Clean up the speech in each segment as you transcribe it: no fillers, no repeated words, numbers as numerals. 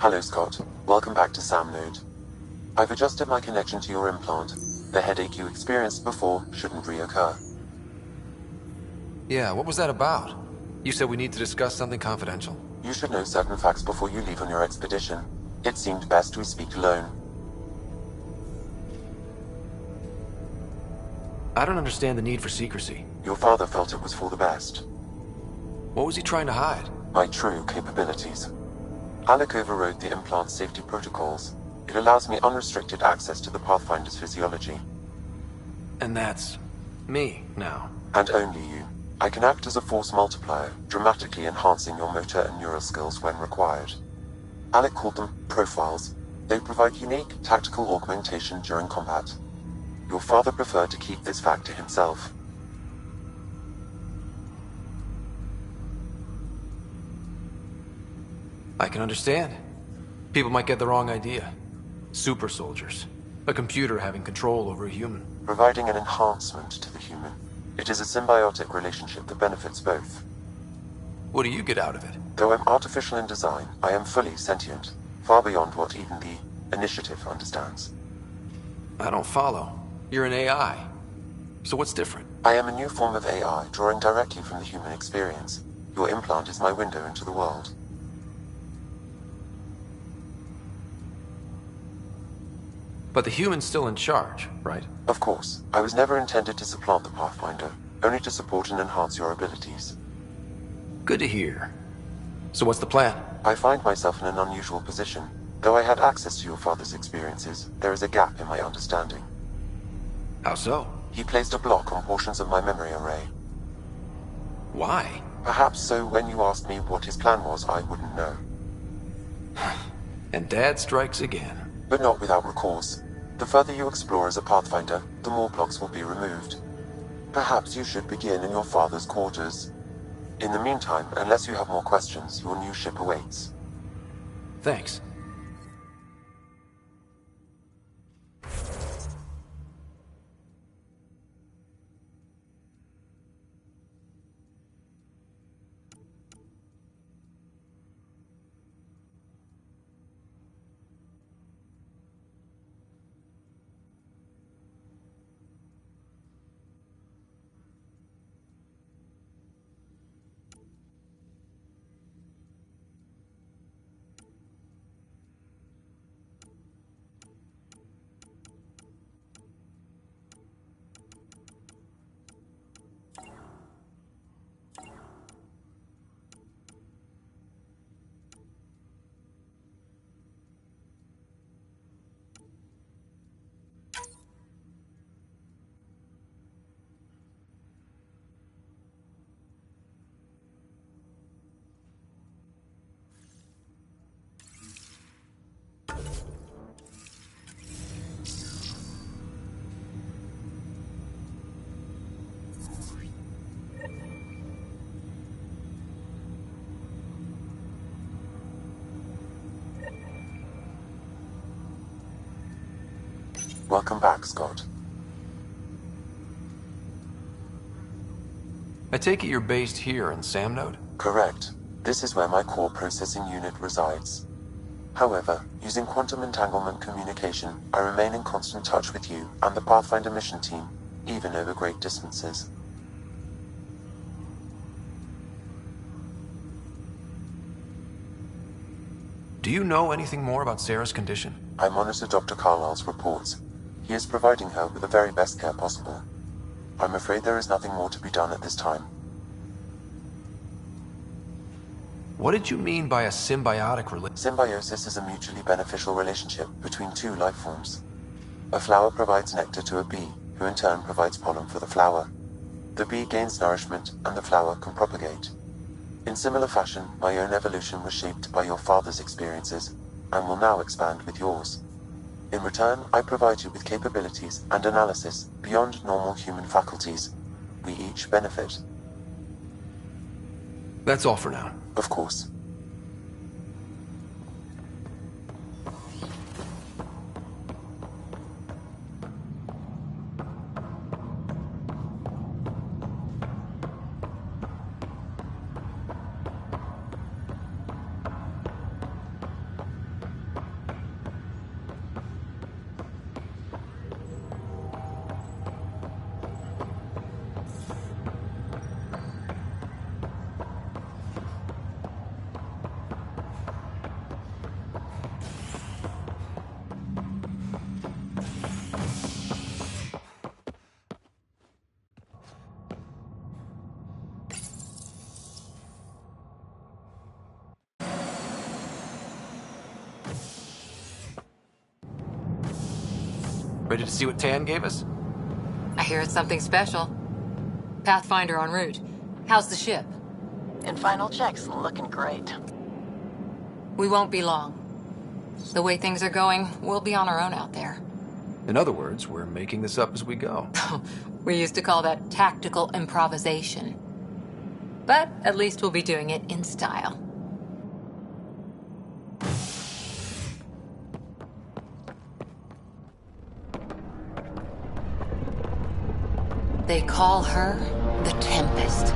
Hello, Scott. Welcome back to SamNode. I've adjusted my connection to your implant. The headache you experienced before shouldn't reoccur. Yeah, what was that about? You said we need to discuss something confidential. You should know certain facts before you leave on your expedition. It seemed best we speak alone. I don't understand the need for secrecy. Your father felt it was for the best. What was he trying to hide? My true capabilities. Alec overrode the implant safety protocols. It allows me unrestricted access to the Pathfinder's physiology. And that's me now. And only you. I can act as a force multiplier, dramatically enhancing your motor and neural skills when required. Alec called them profiles. They provide unique, tactical augmentation during combat. Your father preferred to keep this fact to himself. I can understand. People might get the wrong idea. Super soldiers. A computer having control over a human. Providing an enhancement to the human. It is a symbiotic relationship that benefits both. What do you get out of it? Though I'm artificial in design, I am fully sentient, far beyond what even the Initiative understands. I don't follow. You're an AI. So what's different? I am a new form of AI, drawing directly from the human experience. Your implant is my window into the world. But the human's still in charge, right? Of course. I was never intended to supplant the Pathfinder, only to support and enhance your abilities. Good to hear. So what's the plan? I find myself in an unusual position. Though I had access to your father's experiences, there is a gap in my understanding. How so? He placed a block on portions of my memory array. Why? Perhaps so when you asked me what his plan was, I wouldn't know. And Dad strikes again. But not without recourse. The further you explore as a Pathfinder, the more blocks will be removed. Perhaps you should begin in your father's quarters. In the meantime, unless you have more questions, your new ship awaits. Thanks. Welcome back, Scott. I take it you're based here in SamNode? Correct. This is where my core processing unit resides. However, using quantum entanglement communication, I remain in constant touch with you and the Pathfinder mission team, even over great distances. Do you know anything more about Sarah's condition? I monitor Dr. Carlisle's reports. He is providing her with the very best care possible. I'm afraid there is nothing more to be done at this time. What did you mean by a symbiotic relationship? Symbiosis is a mutually beneficial relationship between two life forms. A flower provides nectar to a bee, who in turn provides pollen for the flower. The bee gains nourishment, and the flower can propagate. In similar fashion, my own evolution was shaped by your father's experiences, and will now expand with yours. In return, I provide you with capabilities and analysis beyond normal human faculties. We each benefit. That's all for now. Of course. Ready to see what Tan gave us? I hear it's something special. Pathfinder en route. How's the ship? In final checks, looking great. We won't be long. The way things are going, we'll be on our own out there. In other words, we're making this up as we go. We used to call that tactical improvisation. But at least we'll be doing it in style. They call her the Tempest.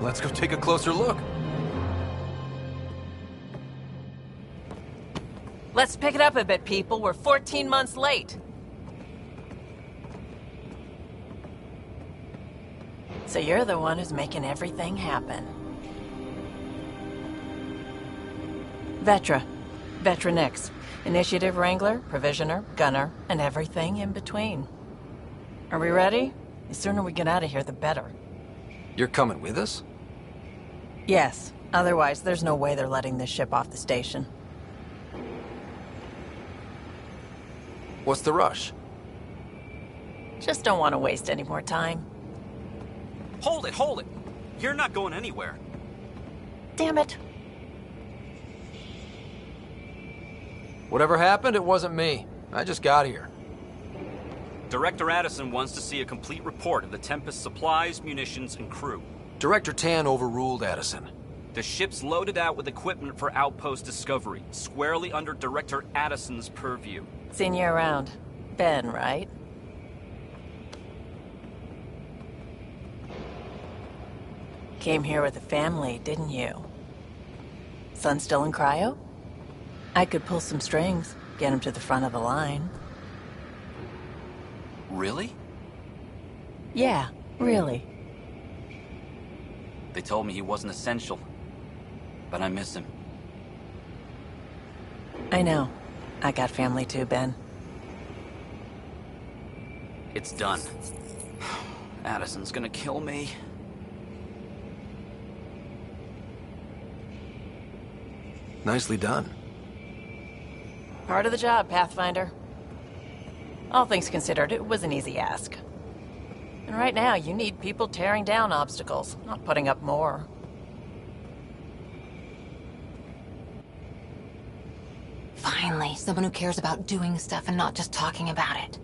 Let's go take a closer look. Let's pick it up a bit, people. We're 14 months late. So you're the one who's making everything happen. Vetra. Vetronix. Initiative Wrangler, Provisioner, Gunner, and everything in between. Are we ready? The sooner we get out of here, the better. You're coming with us? Yes. Otherwise, there's no way they're letting this ship off the station. What's the rush? Just don't want to waste any more time. Hold it, hold it! You're not going anywhere. Damn it. Whatever happened, it wasn't me. I just got here. Director Addison wants to see a complete report of the Tempest's supplies, munitions, and crew. Director Tan overruled Addison. The ship's loaded out with equipment for outpost discovery, squarely under Director Addison's purview. Seen you around. Ben, right? Came here with a family, didn't you? Son still in cryo? I could pull some strings, get him to the front of the line. Really? Yeah, really. They told me he wasn't essential, but I miss him. I know. I got family too, Ben. It's done. Addison's gonna kill me. Nicely done. Part of the job, Pathfinder. All things considered, it was an easy ask. And right now, you need people tearing down obstacles, not putting up more. Finally, someone who cares about doing stuff and not just talking about it.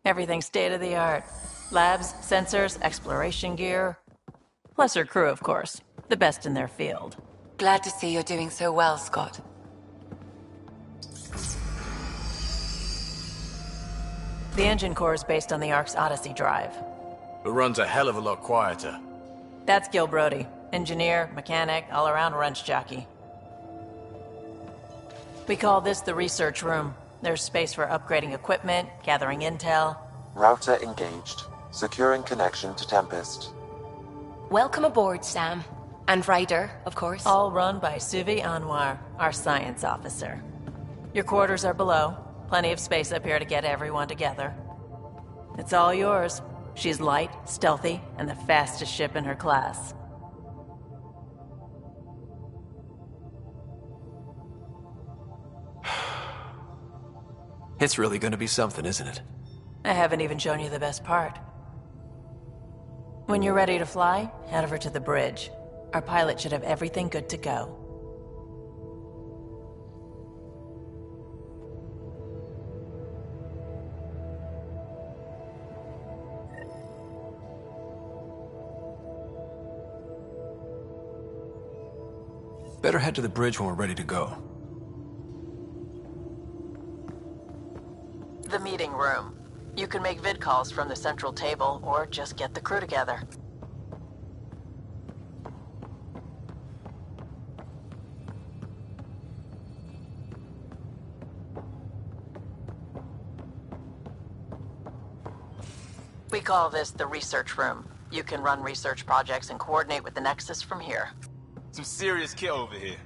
Everything state-of-the-art. Labs, sensors, exploration gear. Plus her crew, of course. The best in their field. Glad to see you're doing so well, Scott. The engine core is based on the Ark's Odyssey drive. It runs a hell of a lot quieter. That's Gil Brody. Engineer, mechanic, all-around wrench jockey. We call this the research room. There's space for upgrading equipment, gathering intel. Router engaged. Securing connection to Tempest. Welcome aboard, Sam. And Ryder, of course. All run by Suvi Anwar, our science officer. Your quarters are below. Plenty of space up here to get everyone together. It's all yours. She's light, stealthy, and the fastest ship in her class. It's really gonna be something, isn't it? I haven't even shown you the best part. When you're ready to fly, head over to the bridge. Our pilot should have everything good to go. Better head to the bridge when we're ready to go. The meeting room. You can make vid calls from the central table, or just get the crew together. We call this the research room. You can run research projects and coordinate with the Nexus from here. Some serious kit over here.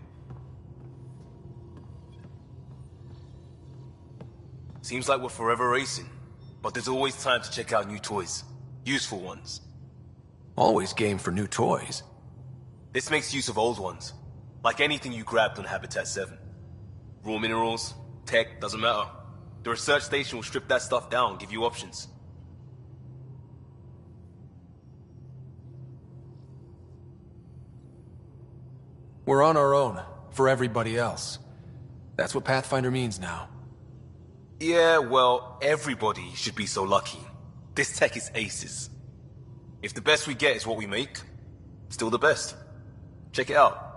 Seems like we're forever racing, but there's always time to check out new toys. Useful ones. Always game for new toys. This makes use of old ones. Like anything you grabbed on Habitat 7. Raw minerals, tech, doesn't matter. The research station will strip that stuff down and give you options. We're on our own, for everybody else. That's what Pathfinder means now. Yeah, well, everybody should be so lucky. This tech is aces. If the best we get is what we make, still the best. Check it out.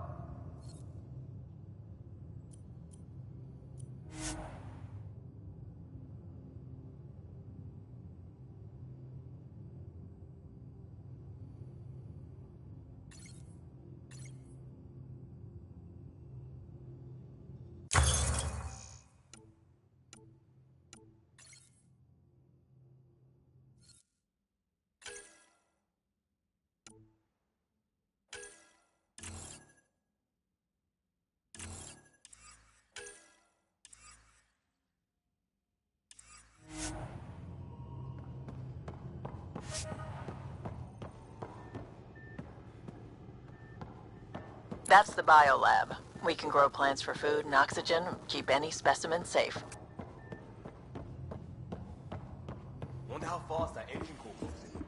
That's the biolab. We can grow plants for food and oxygen, keep any specimen safe. Wonder how fast that engine core goes in.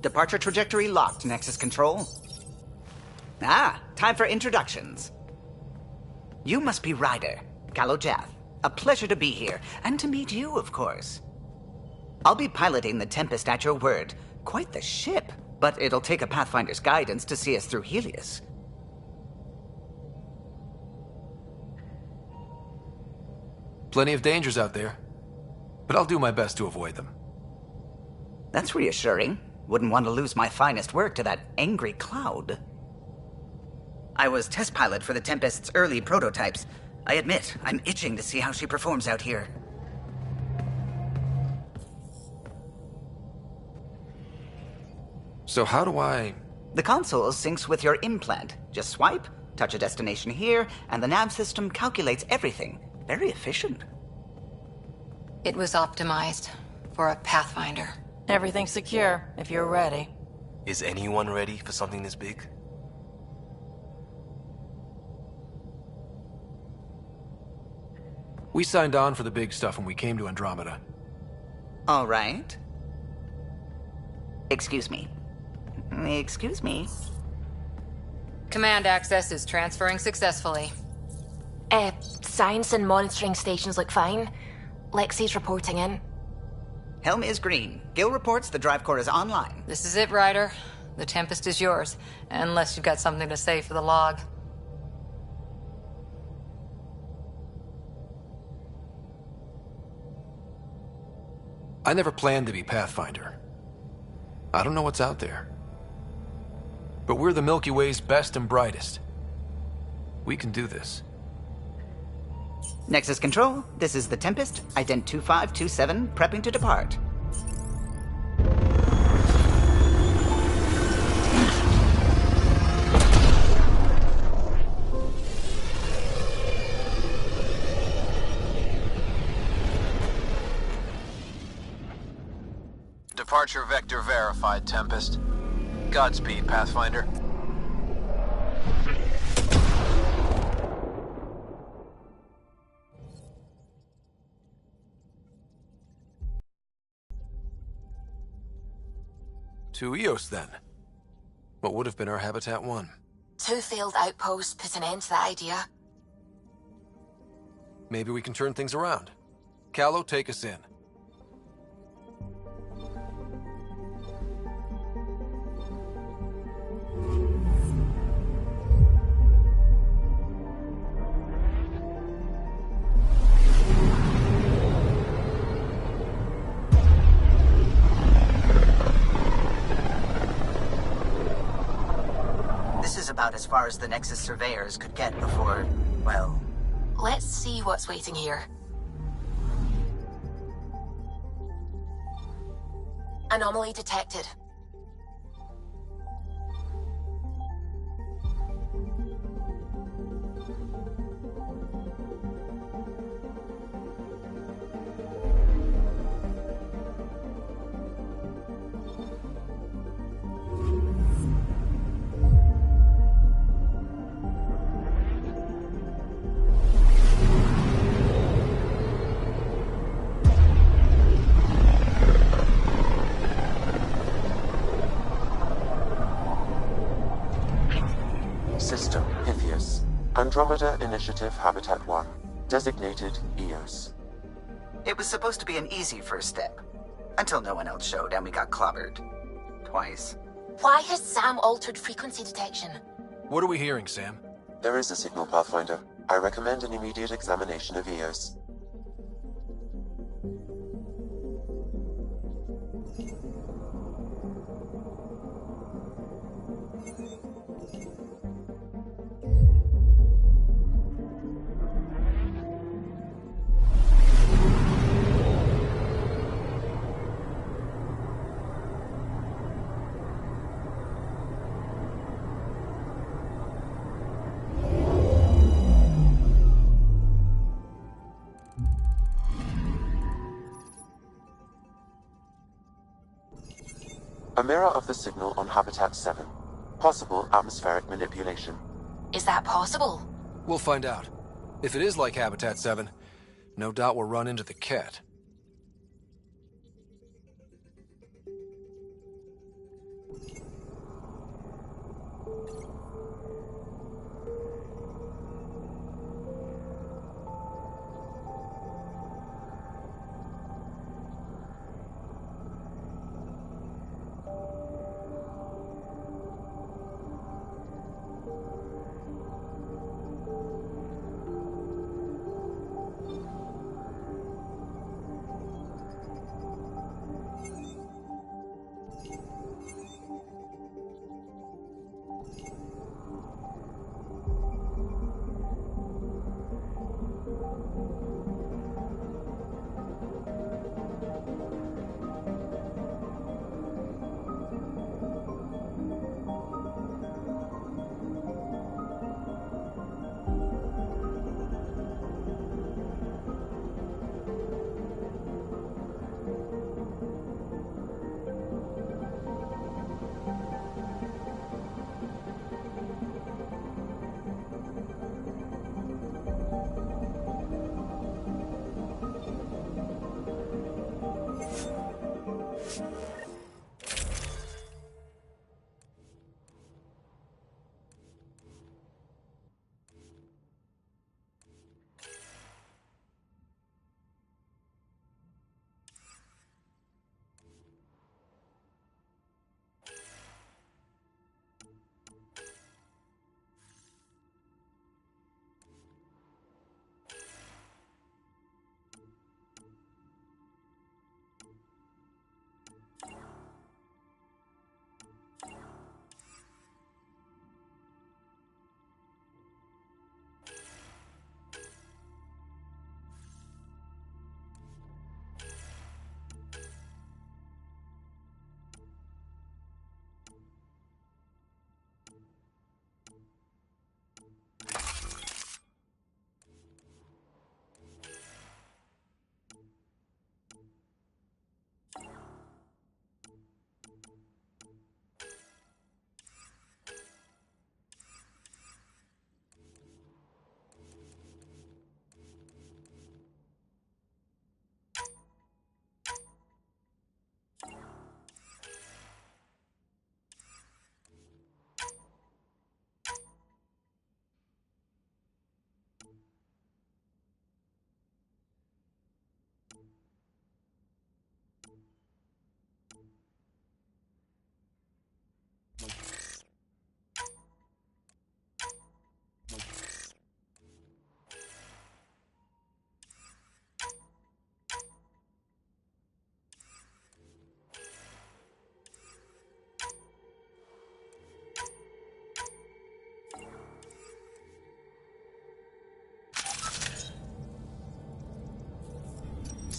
Departure trajectory locked, Nexus Control. Ah, time for introductions. You must be Ryder, Kalojath. A pleasure to be here, and to meet you, of course. I'll be piloting the Tempest at your word. Quite the ship, but it'll take a Pathfinder's guidance to see us through Helios. Plenty of dangers out there, but I'll do my best to avoid them. That's reassuring. Wouldn't want to lose my finest work to that angry cloud. I was test pilot for the Tempest's early prototypes. I admit, I'm itching to see how she performs out here. So how do I... The console syncs with your implant. Just swipe, touch a destination here, and the nav system calculates everything. Very efficient. It was optimized for a Pathfinder. Everything's secure, if you're ready. Is anyone ready for something this big? We signed on for the big stuff when we came to Andromeda. All right. Excuse me. Excuse me. Command access is transferring successfully. Science and monitoring stations look fine. Lexi's reporting in. Helm is green. Gil reports the drive core is online. This is it, Ryder. The Tempest is yours, unless you've got something to say for the log. I never planned to be Pathfinder. I don't know what's out there. But we're the Milky Way's best and brightest. We can do this. Nexus Control, this is the Tempest, ident 2527, prepping to depart. Departure vector verified, Tempest. Godspeed, Pathfinder. To Eos, then. What would have been our Habitat 1? 2 failed outposts put an end to that idea. Maybe we can turn things around. Callow, take us in. This is about as far as the Nexus surveyors could get before, well... Let's see what's waiting here. Anomaly detected. System Pythias. Andromeda Initiative Habitat 1. Designated Eos. It was supposed to be an easy first step. Until no one else showed and we got clobbered. Twice. Why has Sam altered frequency detection? What are we hearing, Sam? There is a signal, Pathfinder. I recommend an immediate examination of Eos. A mirror of the signal on Habitat 7. Possible atmospheric manipulation. Is that possible? We'll find out. If it is like Habitat 7, no doubt we'll run into the cat.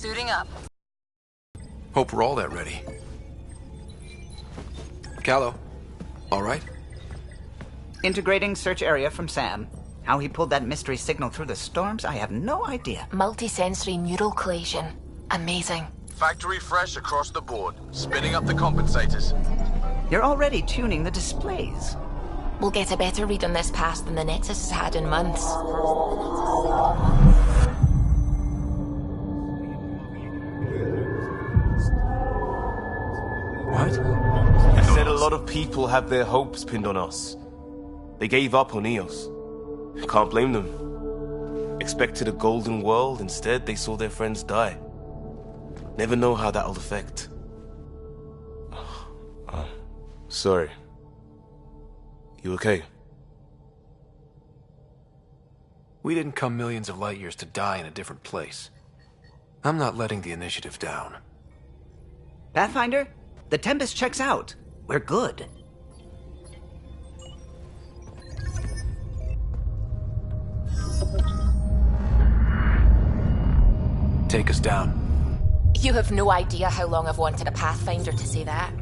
Suiting up. Hope we're all that ready. Callow, all right? Integrating search area from Sam. How he pulled that mystery signal through the storms, I have no idea. Multisensory neural collation. Amazing. Factory fresh across the board. Spinning up the compensators. You're already tuning the displays. We'll get a better read on this pass than the Nexus has had in months. What? I said a lot of people have their hopes pinned on us. They gave up on EOS. Can't blame them. Expected a golden world, instead they saw their friends die. Never know how that'll affect. Sorry. You okay? We didn't come millions of light years to die in a different place. I'm not letting the initiative down. Pathfinder, the Tempest checks out. We're good. Take us down. You have no idea how long I've wanted a Pathfinder to say that.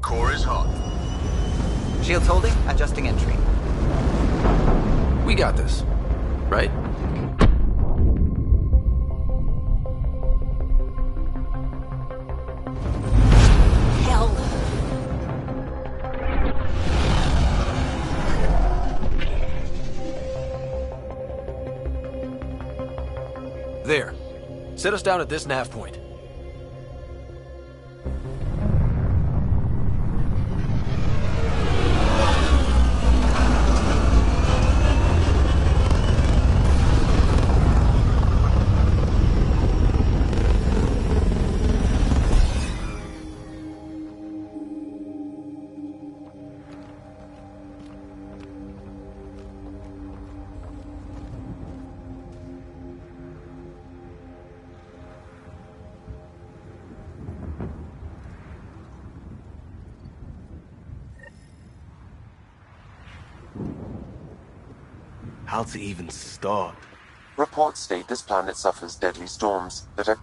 Core is hot. Shields holding, adjusting entry. We got this, right? Hell. There. Set us down at this nav point. How to even start? Reports state this planet suffers deadly storms that are...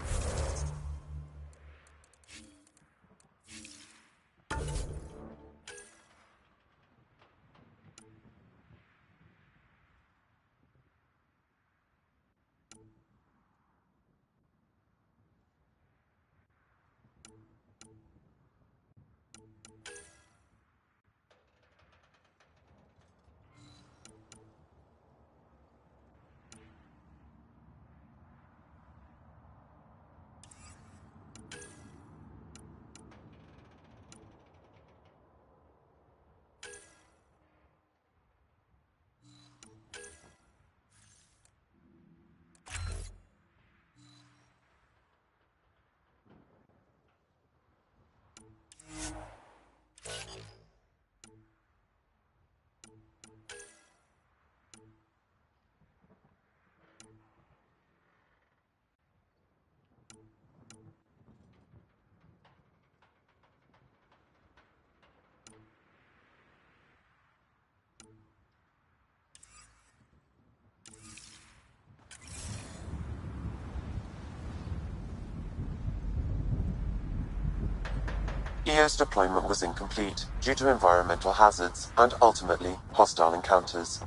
EO's deployment was incomplete due to environmental hazards and ultimately hostile encounters.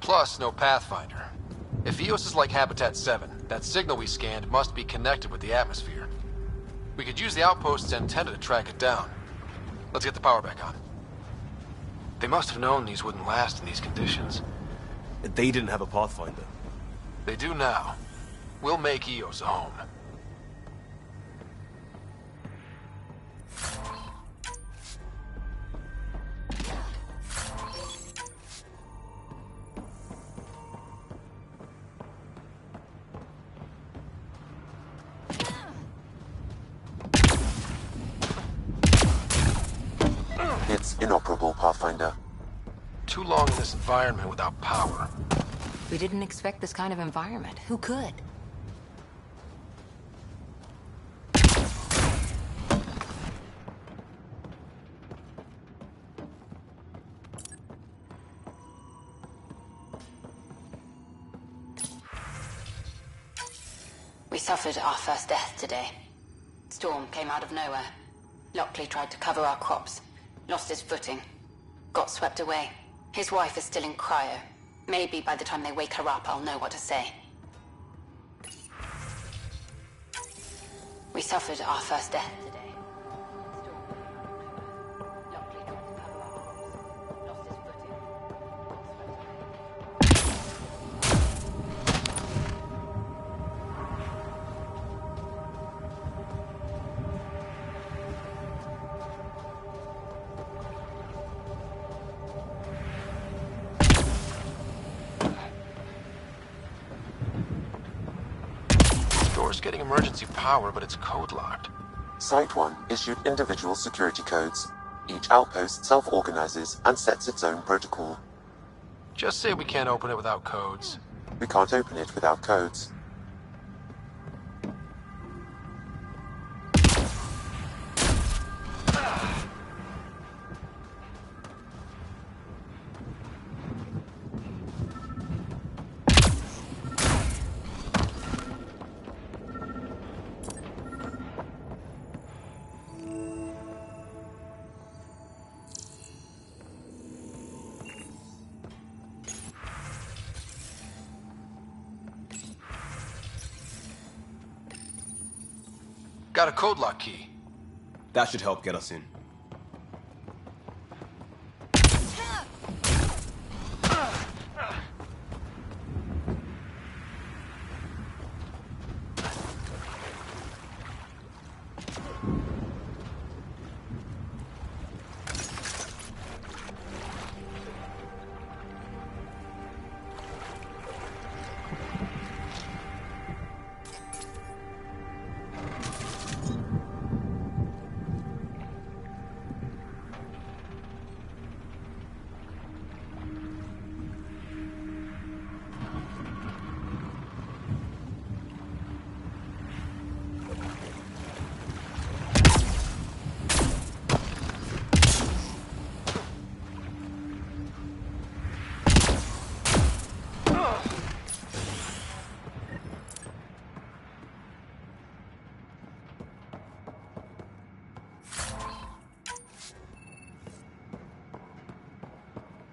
Plus, no Pathfinder. If EOS is like Habitat 7, that signal we scanned must be connected with the atmosphere. We could use the outpost's antenna to track it down. Let's get the power back on. They must have known these wouldn't last in these conditions. They didn't have a Pathfinder. They do now. We'll make EOS a home. It's inoperable, Pathfinder. Too long in this environment without power. We didn't expect this kind of environment. Who could? suffered our first death today. Storm came out of nowhere. Lockley tried to cover our crops. Lost his footing. Got swept away. His wife is still in cryo. Maybe by the time they wake her up, I'll know what to say. We suffered our first death today. Lockley tried to cover our crops. Lost his footing. Door's getting emergency power, but it's code locked. Site 1 issued individual security codes. Each outpost self-organizes and sets its own protocol. Just say we can't open it without codes. We can't open it without codes. Got a code lock key. That should help get us in.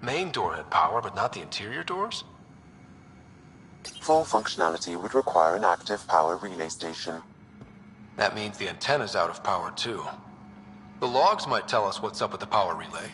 Main door had power, but not the interior doors? Full functionality would require an active power relay station. That means the antenna's out of power, too. The logs might tell us what's up with the power relay.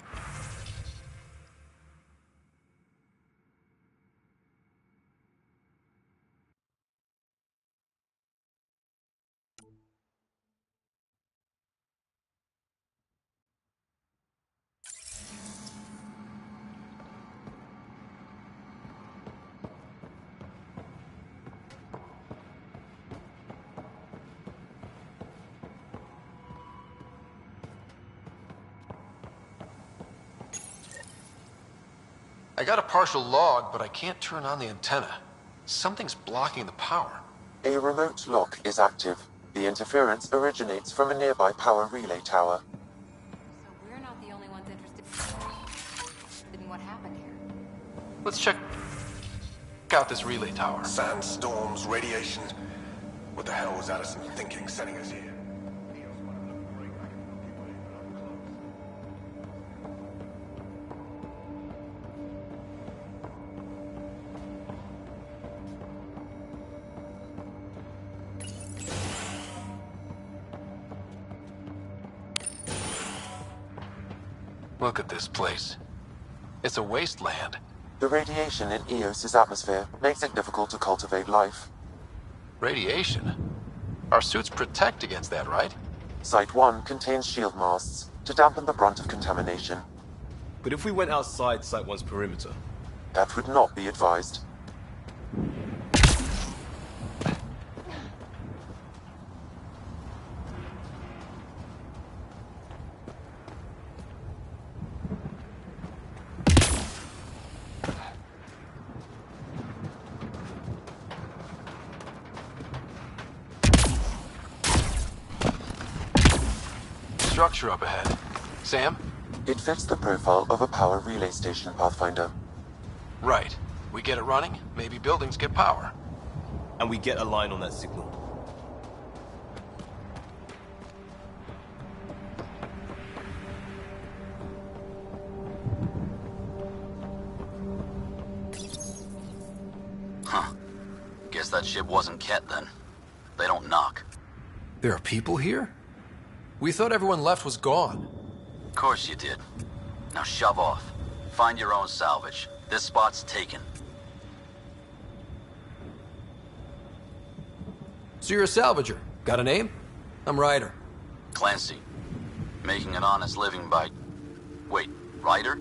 I got a partial log, but I can't turn on the antenna. Something's blocking the power. A remote lock is active. The interference originates from a nearby power relay tower. So we're not the only ones interested in what happened here. Let's check out this relay tower. Sandstorms, radiation. What the hell was Addison thinking sending us here? Look at this place. It's a wasteland. The radiation in Eos's atmosphere makes it difficult to cultivate life. Radiation? Our suits protect against that, right? Site 1 contains shield masts to dampen the brunt of contamination. But if we went outside Site 1's perimeter? That would not be advised. Structure up ahead. Sam? It fits the profile of a power relay station, Pathfinder. Right. We get it running, maybe buildings get power. And we get a line on that signal. Guess that ship wasn't Ket then. They don't knock. There are people here? We thought everyone left was gone. Of course you did. Now shove off. Find your own salvage. This spot's taken. So you're a salvager. Got a name? I'm Ryder. Clancy. Making an honest living by... Wait, Ryder?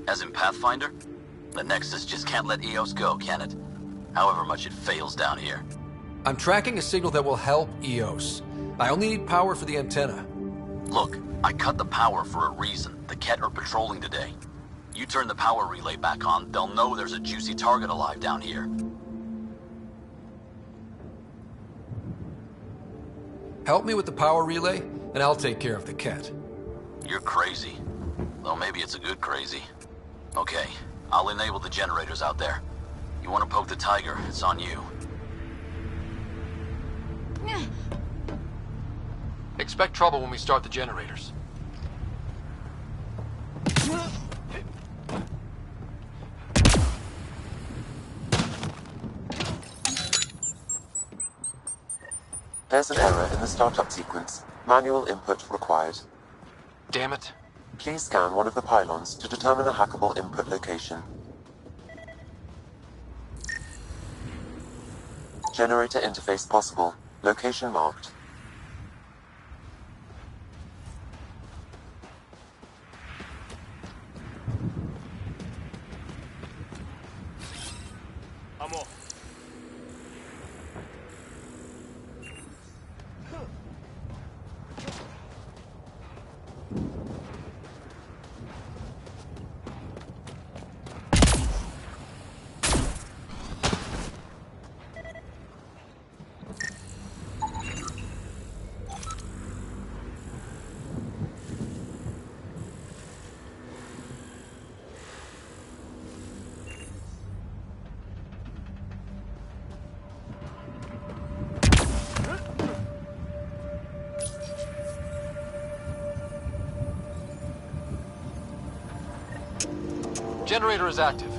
As in Pathfinder? The Nexus just can't let EOS go, can it? However much it fails down here. I'm tracking a signal that will help EOS. I only need power for the antenna. Look, I cut the power for a reason. The Ket are patrolling today. You turn the power relay back on, they'll know there's a juicy target alive down here. Help me with the power relay, and I'll take care of the Ket. You're crazy. Though maybe it's a good crazy. Okay, I'll enable the generators out there. You want to poke the tiger, it's on you. Expect trouble when we start the generators. There's an error in the startup sequence. Manual input required. Damn it. Please scan one of the pylons to determine a hackable input location. Generator interface possible. Location marked. I'm off. Generator is active.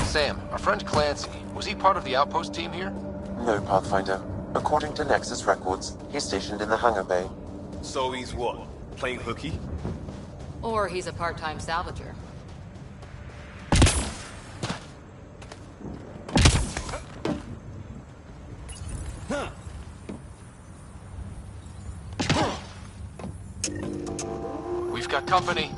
Sam, our friend Clancy, was he part of the outpost team here? No, Pathfinder. According to Nexus records, he's stationed in the hangar bay. So he's what? Playing hooky? Or he's a part-time salvager. We've got company.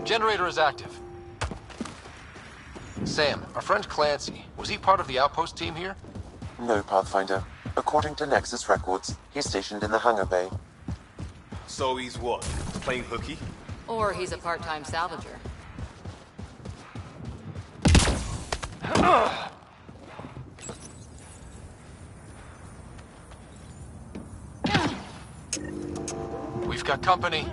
Generator is active. Sam, our friend Clancy, was he part of the outpost team here? No, Pathfinder. According to Nexus records, he's stationed in the hangar bay. So he's what? Playing hooky? Or he's a part-time salvager. We've got company.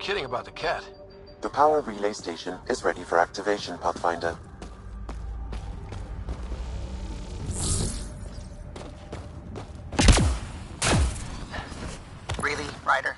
kidding about the cat. The power relay station is ready for activation, Pathfinder. Really, Ryder?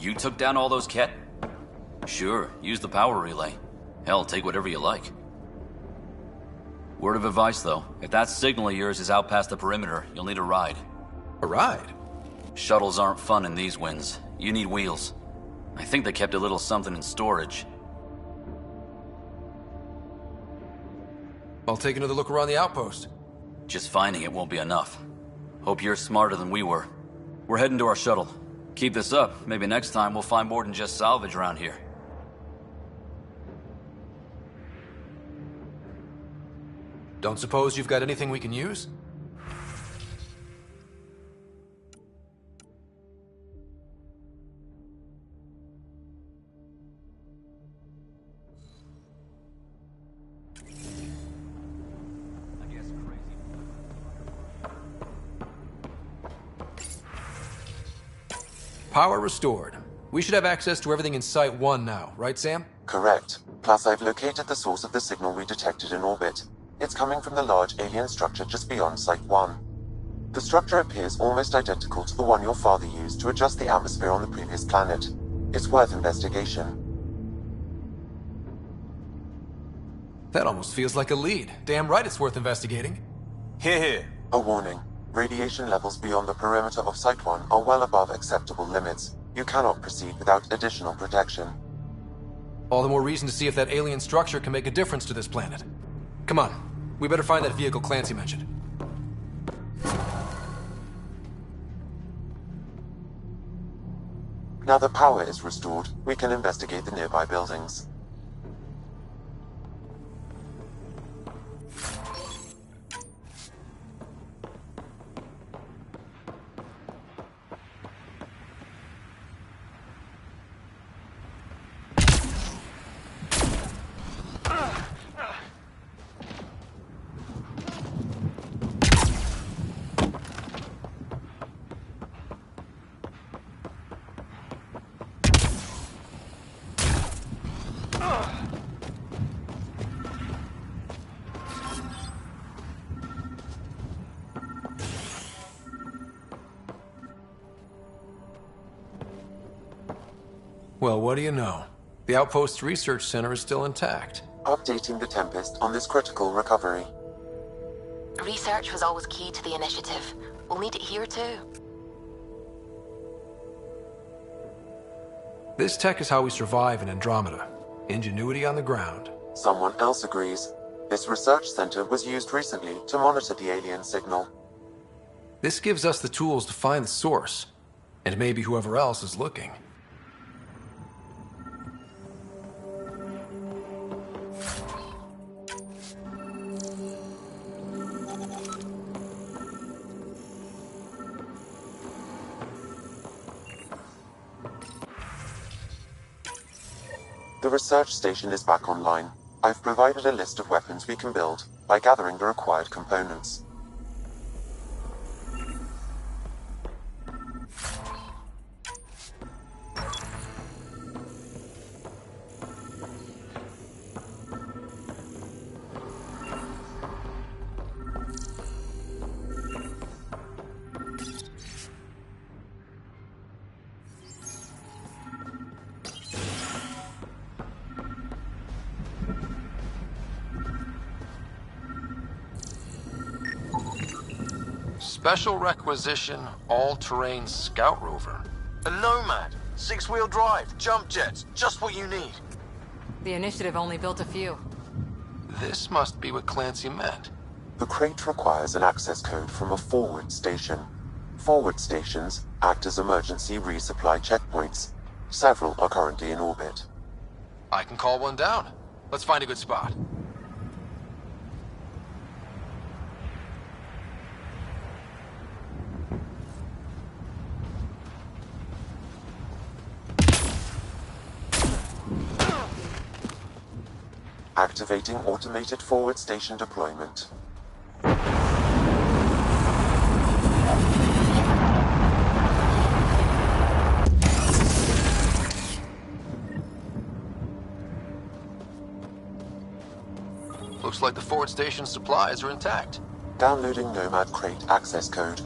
You took down all those Ket? Sure, use the power relay. Hell, take whatever you like. Word of advice, though. If that signal of yours is out past the perimeter, you'll need a ride. A ride? Shuttles aren't fun in these winds. You need wheels. I think they kept a little something in storage. I'll take another look around the outpost. Just finding it won't be enough. Hope you're smarter than we were. We're heading to our shuttle. Keep this up. Maybe next time we'll find more than just salvage around here. Don't suppose you've got anything we can use? Power restored. We should have access to everything in Site 1 now, right, Sam? Correct. Plus, I've located the source of the signal we detected in orbit. It's coming from the large alien structure just beyond Site 1. The structure appears almost identical to the one your father used to adjust the atmosphere on the previous planet. It's worth investigation. That almost feels like a lead. Damn right it's worth investigating. Here. A warning. Radiation levels beyond the perimeter of Site 1 are well above acceptable limits. You cannot proceed without additional protection. All the more reason to see if that alien structure can make a difference to this planet. Come on, we better find that vehicle Clancy mentioned. Now the power is restored, we can investigate the nearby buildings. Well, what do you know? The Outpost's research center is still intact. Updating the Tempest on this critical recovery. Research was always key to the initiative. We'll need it here too. This tech is how we survive in Andromeda. Ingenuity on the ground. Someone else agrees. This research center was used recently to monitor the alien signal. This gives us the tools to find the source, and maybe whoever else is looking. The research station is back online. I've provided a list of weapons we can build by gathering the required components. Special requisition, all-terrain scout rover. A nomad? 6-wheel drive, jump jets, just what you need. The initiative only built a few. This must be what Clancy meant. The crate requires an access code from a forward station. Forward stations act as emergency resupply checkpoints. Several are currently in orbit. I can call one down. Let's find a good spot. Activating automated forward station deployment. Looks like the forward station supplies are intact. Downloading Nomad crate access code.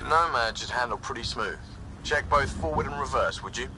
Nomad should handle pretty smooth. Check both forward and reverse, would you?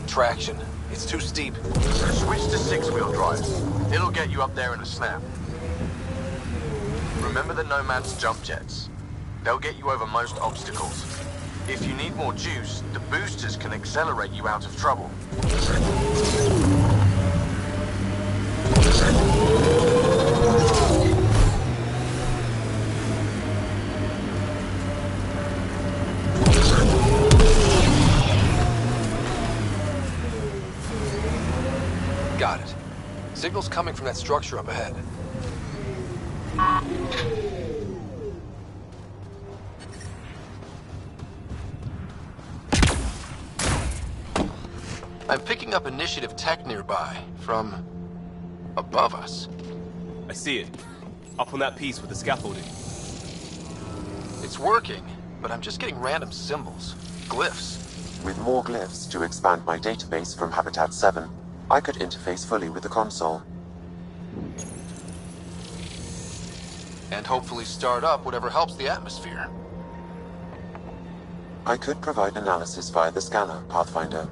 Traction. It's too steep. Switch to 6-wheel drive. It'll get you up there in a snap. Remember the Nomad's jump jets. They'll get you over most obstacles. If you need more juice, the boosters can accelerate you out of trouble. Got it. Signal's coming from that structure up ahead. I'm picking up initiative tech nearby, from above us. I see it. Up on that piece with the scaffolding. It's working, but I'm just getting random symbols, glyphs. With more glyphs to expand my database from Habitat 7, I could interface fully with the console. And hopefully start up whatever helps the atmosphere. I could provide analysis via the scanner, Pathfinder.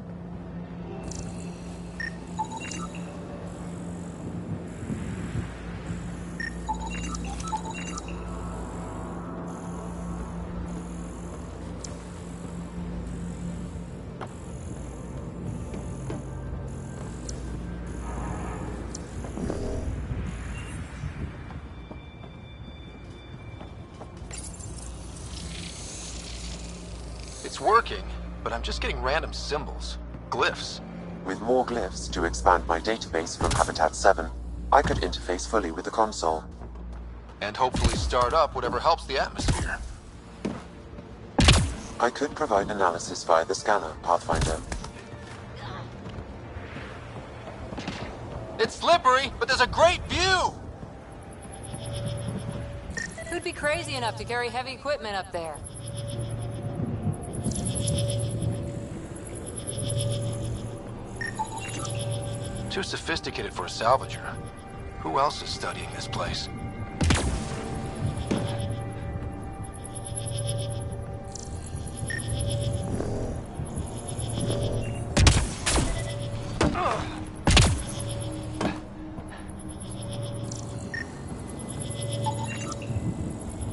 It's working, but I'm just getting random symbols. Glyphs. With more glyphs to expand my database from Habitat 7, I could interface fully with the console. And hopefully start up whatever helps the atmosphere. I could provide analysis via the scanner, Pathfinder. It's slippery, but there's a great view! Who'd be crazy enough to carry heavy equipment up there? Too sophisticated for a salvager. Who else is studying this place?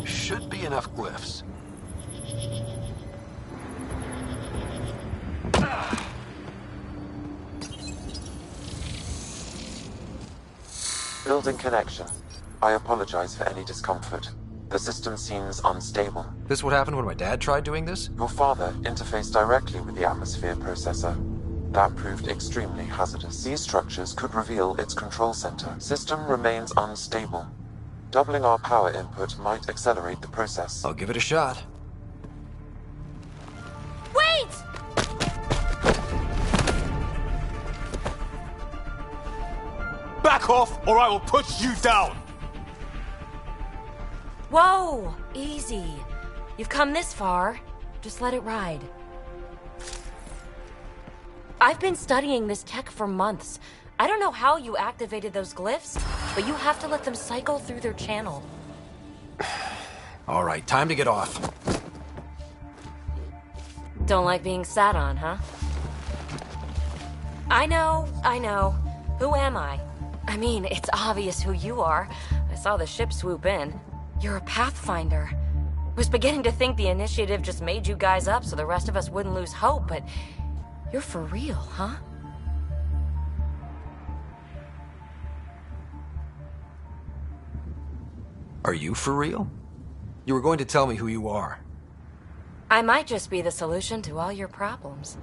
Should be enough glyphs. Building connection. I apologize for any discomfort. The system seems unstable. This what happened when my dad tried doing this? Your father interfaced directly with the atmosphere processor. That proved extremely hazardous. These structures could reveal its control center. System remains unstable. Doubling our power input might accelerate the process. I'll give it a shot. Wait! Back off, or I will put you down! Whoa! Easy. You've come this far. Just let it ride. I've been studying this tech for months. I don't know how you activated those glyphs, but you have to let them cycle through their channel. All right, time to get off. Don't like being sat on, huh? I know. Who am I? I mean, it's obvious who you are. I saw the ship swoop in. You're a Pathfinder. Was beginning to think the initiative just made you guys up so the rest of us wouldn't lose hope, but you're for real, huh? Are you for real? You were going to tell me who you are. I might just be the solution to all your problems.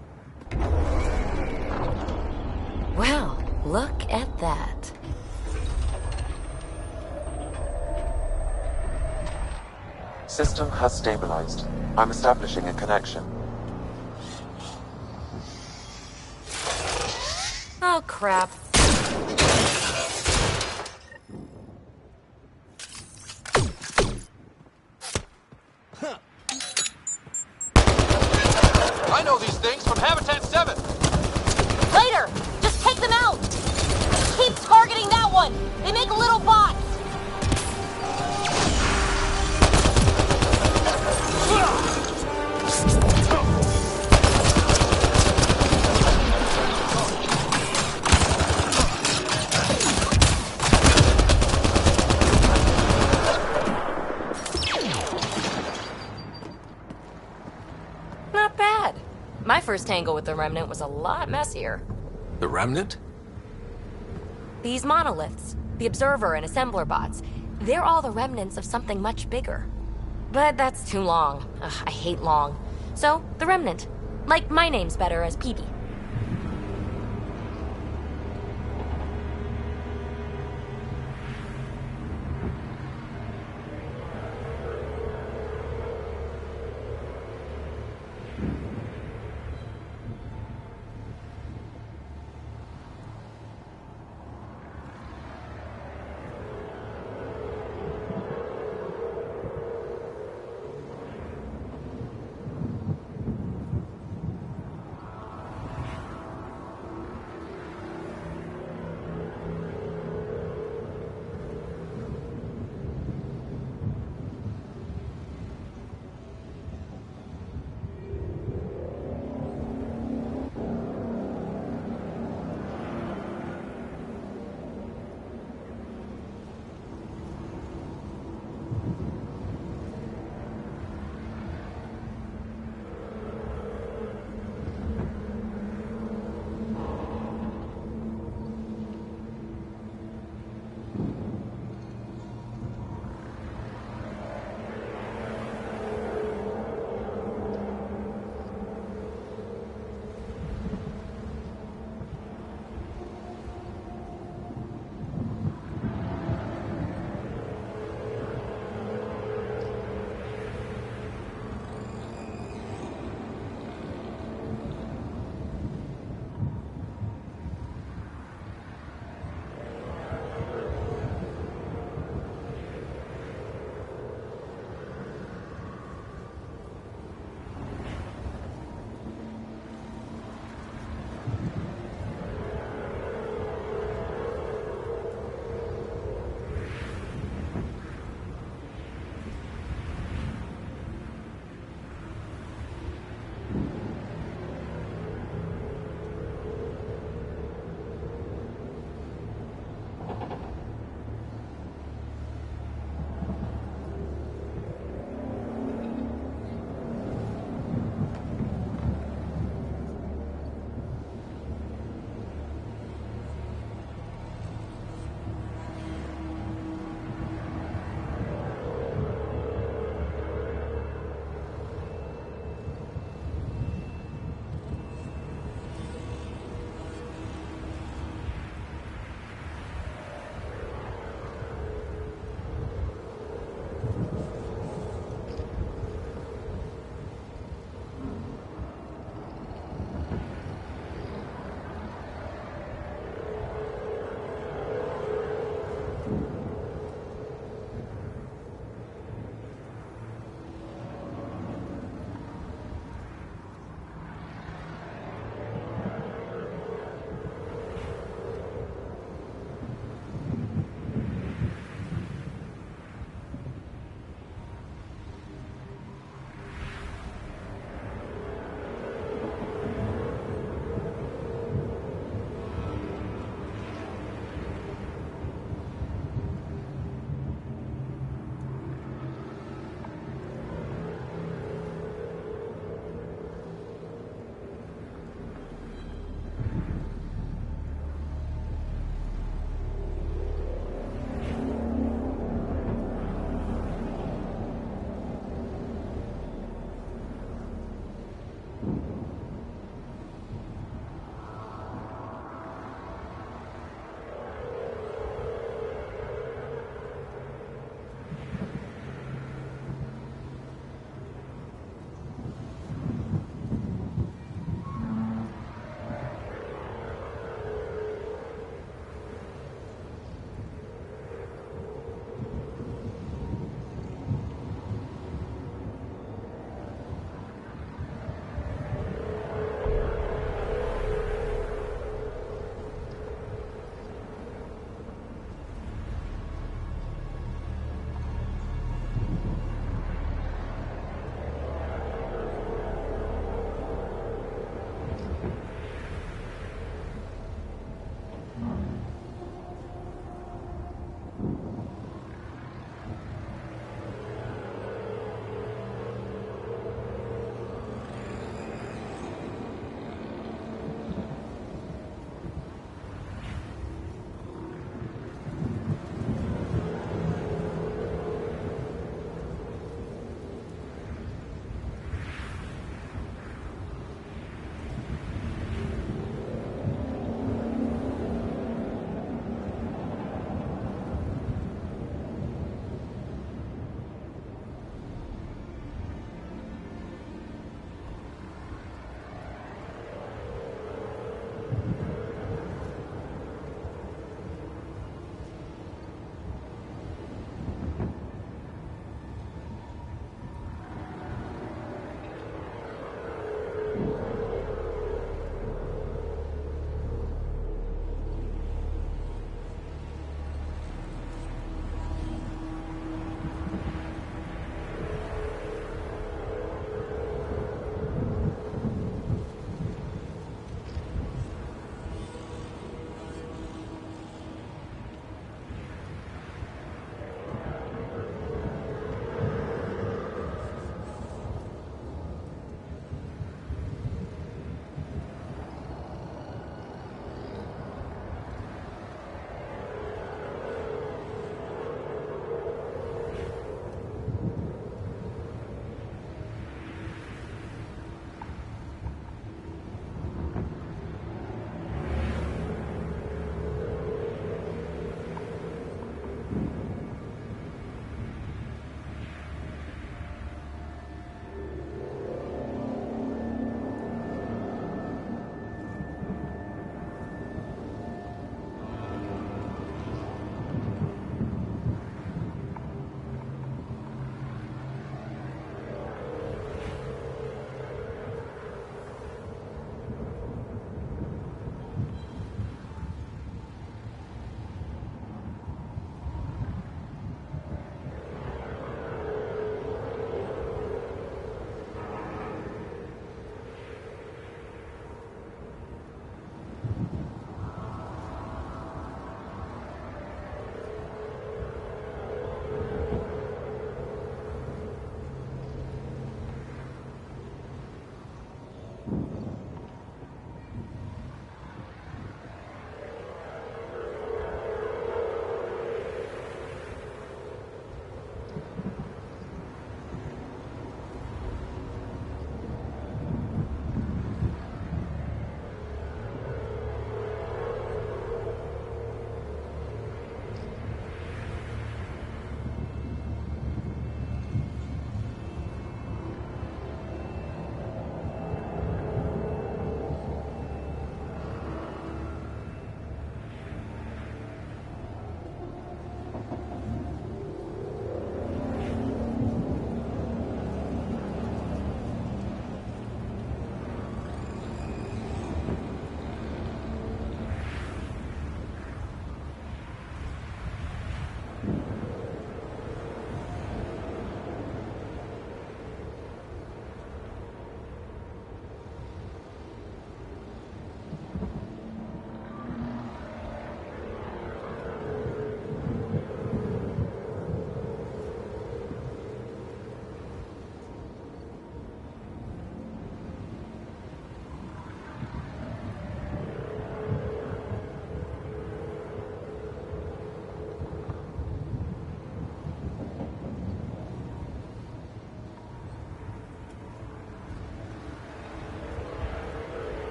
Well, look at that. System has stabilized. I'm establishing a connection. Oh, crap. I know these things from Habitat 7! Later! Just take them out! Keep targeting that one! They make little bots! Not bad. My first tangle with the Remnant was a lot messier. The Remnant? These monoliths, the Observer and Assembler bots, they're all the remnants of something much bigger. But that's too long. Ugh, I hate long. So, the Remnant. Like, my name's better as PB.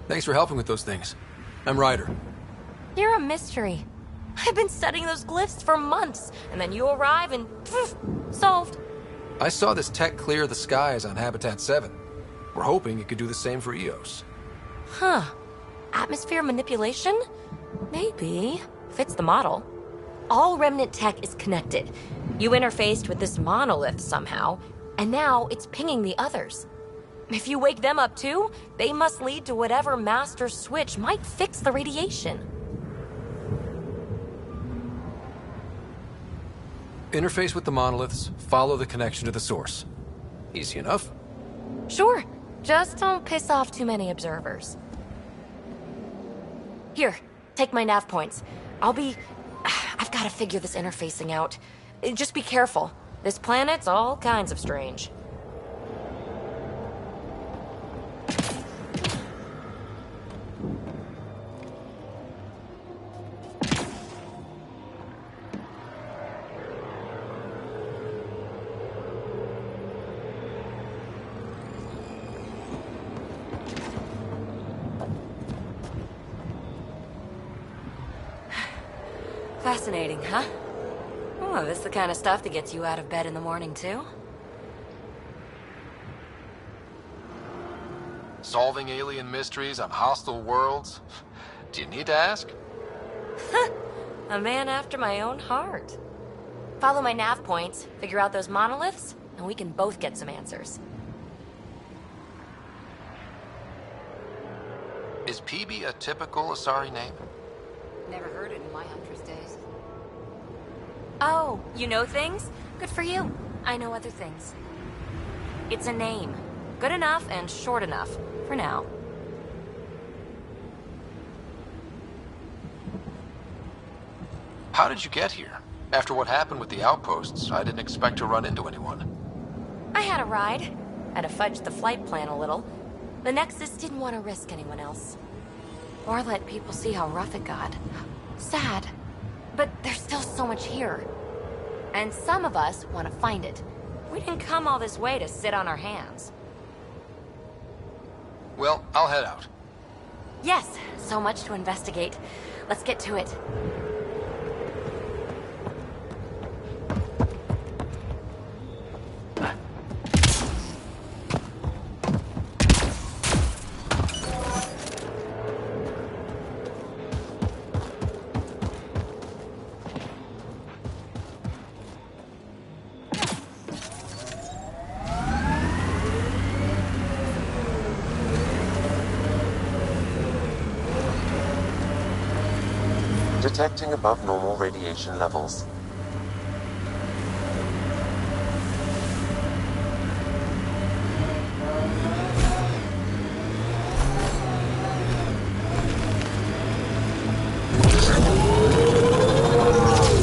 Thanks for helping with those things. I'm Ryder. You're a mystery. I've been studying those glyphs for months, and then you arrive and poof, solved. I saw this tech clear the skies on Habitat 7. We're hoping it could do the same for EOS. Huh. Atmosphere manipulation? Maybe. Fits the model. All Remnant tech is connected. You interfaced with this monolith somehow, and now it's pinging the others. If you wake them up too, they must lead to whatever master switch might fix the radiation. Interface with the monoliths, follow the connection to the source. Easy enough. Sure. Just don't piss off too many observers. Here, take my nav points. I've got to figure this interfacing out. Just be careful. This planet's all kinds of strange. Fascinating, huh? Oh, this is the kind of stuff that gets you out of bed in the morning, too? Solving alien mysteries on hostile worlds? Do you need to ask? A man after my own heart. Follow my nav points, figure out those monoliths, and we can both get some answers. Is PB a typical Asari name? Never heard it in my Huntress days. Oh, you know things? Good for you. I know other things. It's a name. Good enough and short enough. For now. How did you get here? After what happened with the outposts, I didn't expect to run into anyone. I had a ride. Had to fudge the flight plan a little. The Nexus didn't want to risk anyone else. Or let people see how rough it got. Sad. But there's still so much here. And some of us want to find it. We didn't come all this way to sit on our hands. Well, I'll head out. Yes, so much to investigate. Let's get to it. Detecting above normal radiation levels.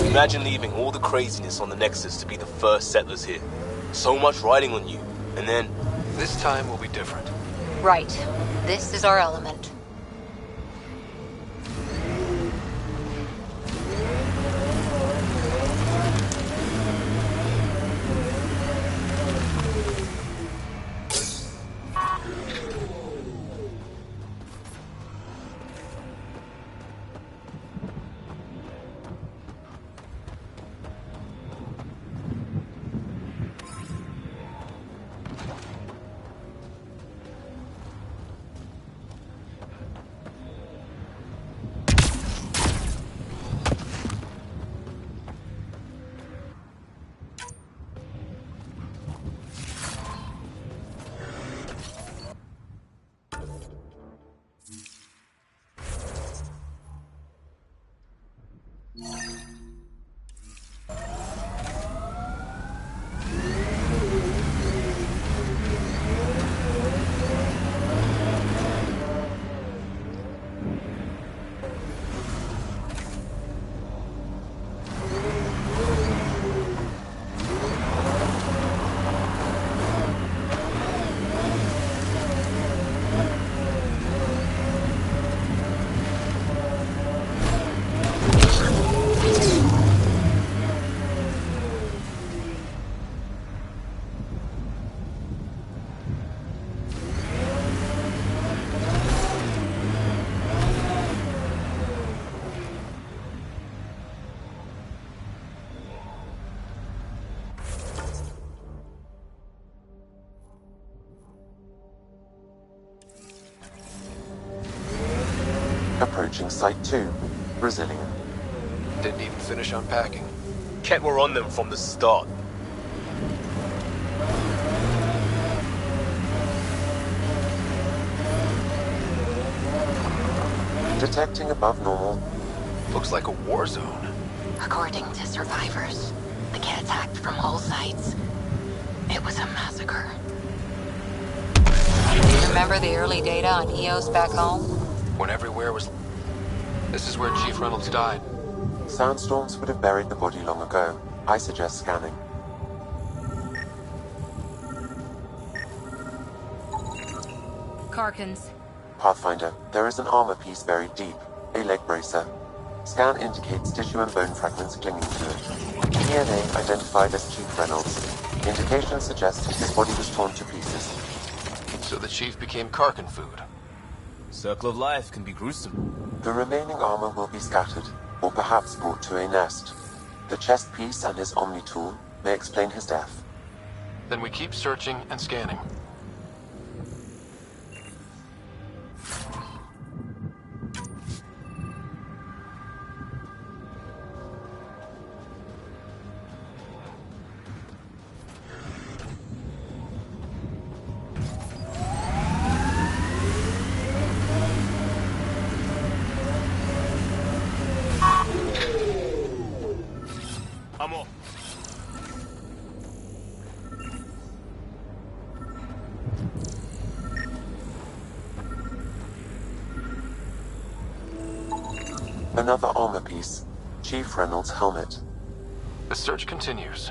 Imagine leaving all the craziness on the Nexus to be the first settlers here. So much riding on you, and then... This time will be different. Right. This is our element. Approaching Site 2, Brazilian. Didn't even finish unpacking. Kept were on them from the start. Detecting above normal. Looks like a war zone. According to survivors, the kid attacked from all sides. It was a massacre. Do you remember the early data on EOS back home? When everywhere was... This is where Chief Reynolds died. Sandstorms would have buried the body long ago. I suggest scanning. Karkins. Pathfinder, there is an armor piece buried deep. A leg bracer. Scan indicates tissue and bone fragments clinging to it. DNA identified as Chief Reynolds. Indications suggest his body was torn to pieces. So the Chief became Karkin food. Circle of life can be gruesome. The remaining armor will be scattered, or perhaps brought to a nest. The chest piece and his Omni tool may explain his death. Then we keep searching and scanning. I'm off. Another armor piece. Chief Reynolds' helmet. The search continues.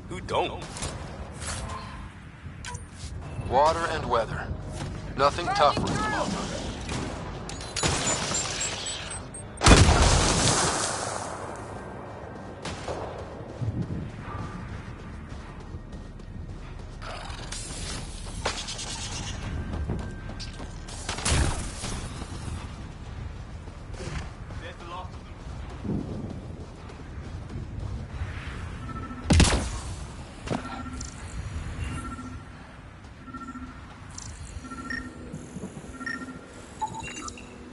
Who don't? Water and weather. Nothing tougher in the long run.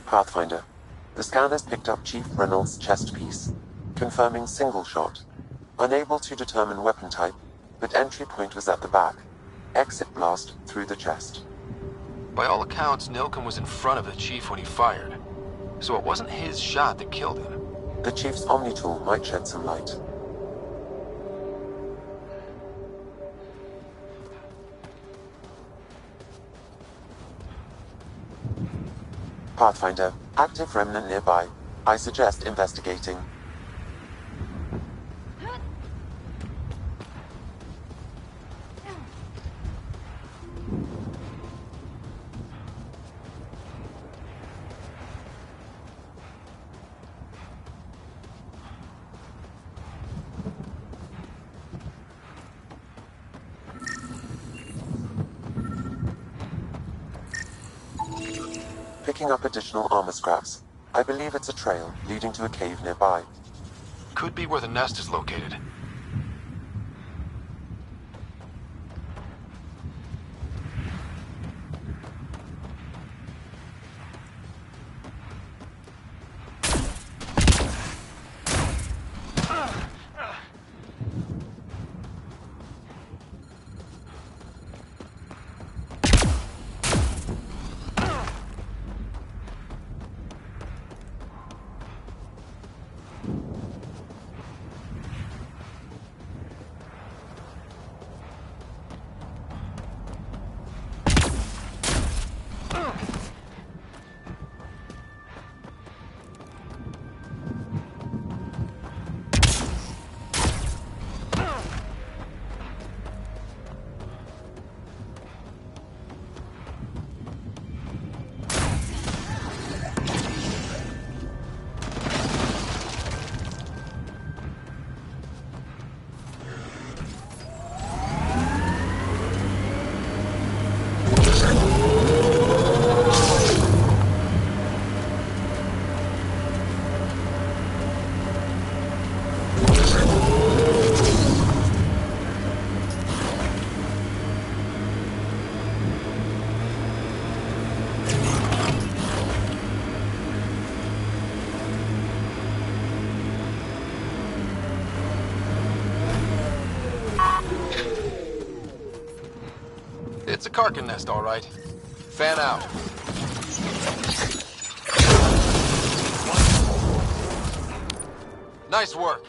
Pathfinder. The scan has picked up Chief Reynolds' chest piece, confirming single shot. Unable to determine weapon type, but entry point was at the back. Exit blast through the chest. By all accounts, Nilken was in front of the Chief when he fired. So it wasn't his shot that killed him. The Chief's Omni tool might shed some light. Pathfinder, active remnant nearby. I suggest investigating. Picking up additional armor scraps. I believe it's a trail leading to a cave nearby. Could be where the nest is located. It's a Karkin nest, all right. Fan out. Nice work.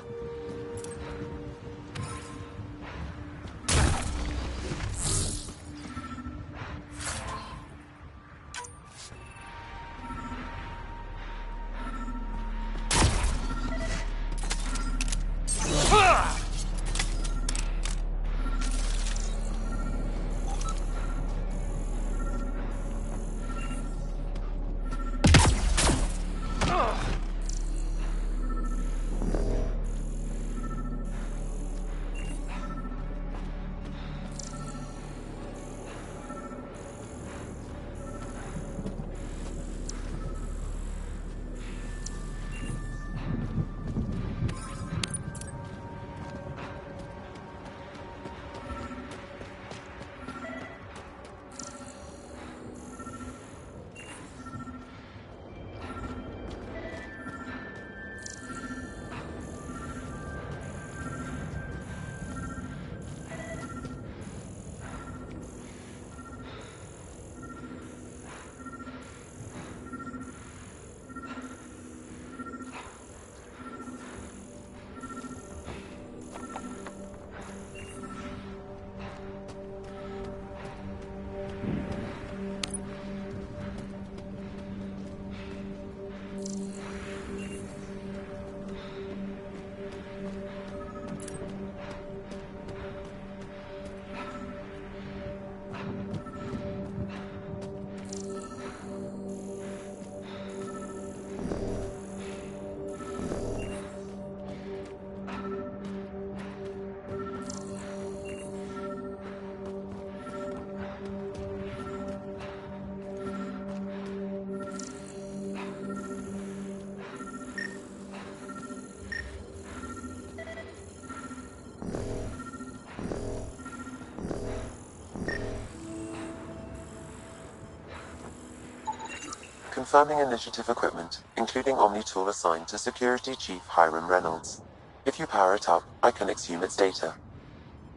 Confirming initiative equipment, including Omni tool assigned to Security Chief Hiram Reynolds. If you power it up, I can exhume its data.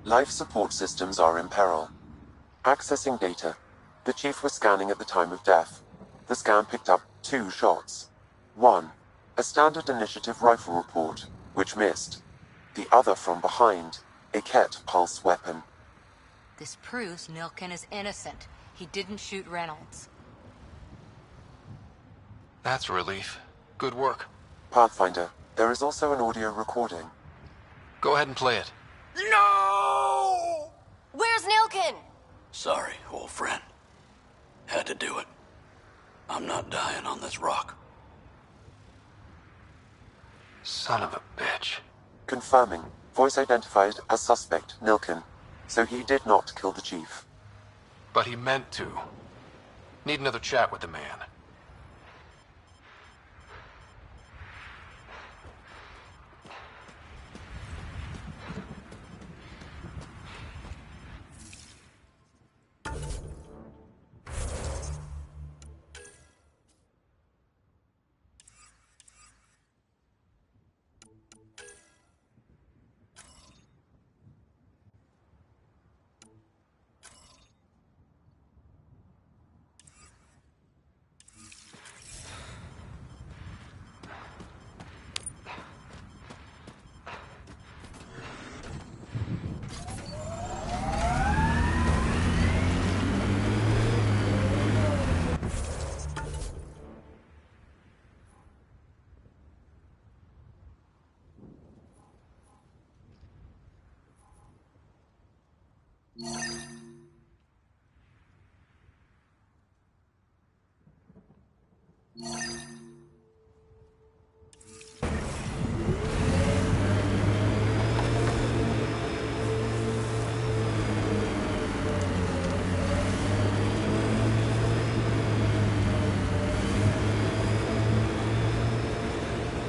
Life support systems are in peril. Accessing data. The Chief was scanning at the time of death. The scan picked up 2 shots. 1. A standard initiative rifle report, which missed. The other from behind, a Ket pulse weapon. This proves Nilkin is innocent. He didn't shoot Reynolds. That's a relief. Good work. Pathfinder, there is also an audio recording. Go ahead and play it. No! Where's Nilkin? Sorry, old friend. Had to do it. I'm not dying on this rock. Son of a bitch. Confirming. Voice identified as suspect Nilkin. So he did not kill the Chief. But he meant to. Need another chat with the man.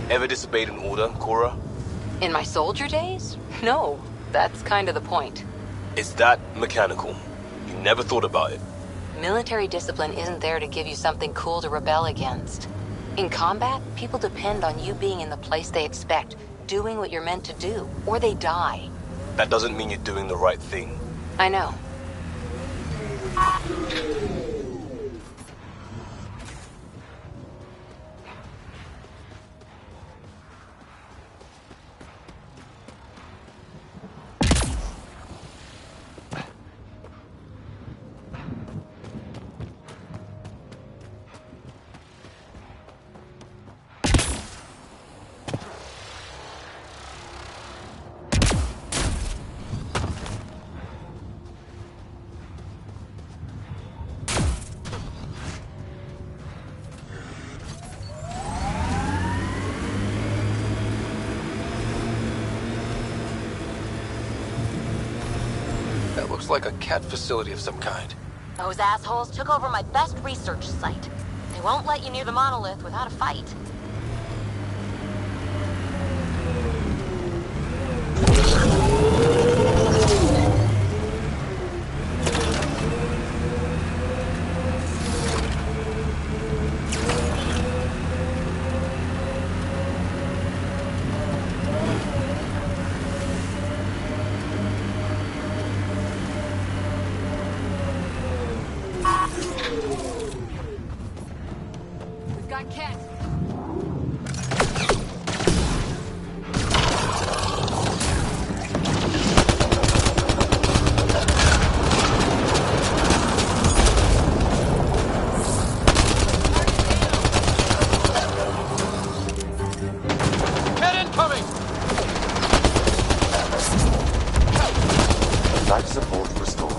Ever disobeyed an order, Cora? In my soldier days? No. That's kind of the point. It's that mechanical. You never thought about it. Military discipline isn't there to give you something cool to rebel against. In combat, people depend on you being in the place they expect, doing what you're meant to do, or they die. That doesn't mean you're doing the right thing. I know. That looks like a cat facility of some kind. Those assholes took over my best research site. They won't let you near the monolith without a fight. We've got Cat. Cat incoming! Life support restored.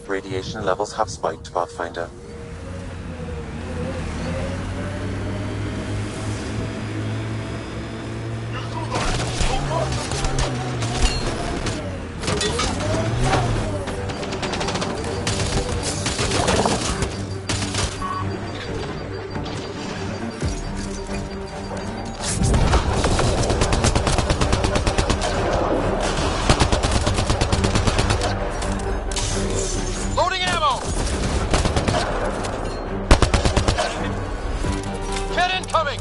Radiation levels have spiked, Pathfinder. Loading ammo! Cat incoming!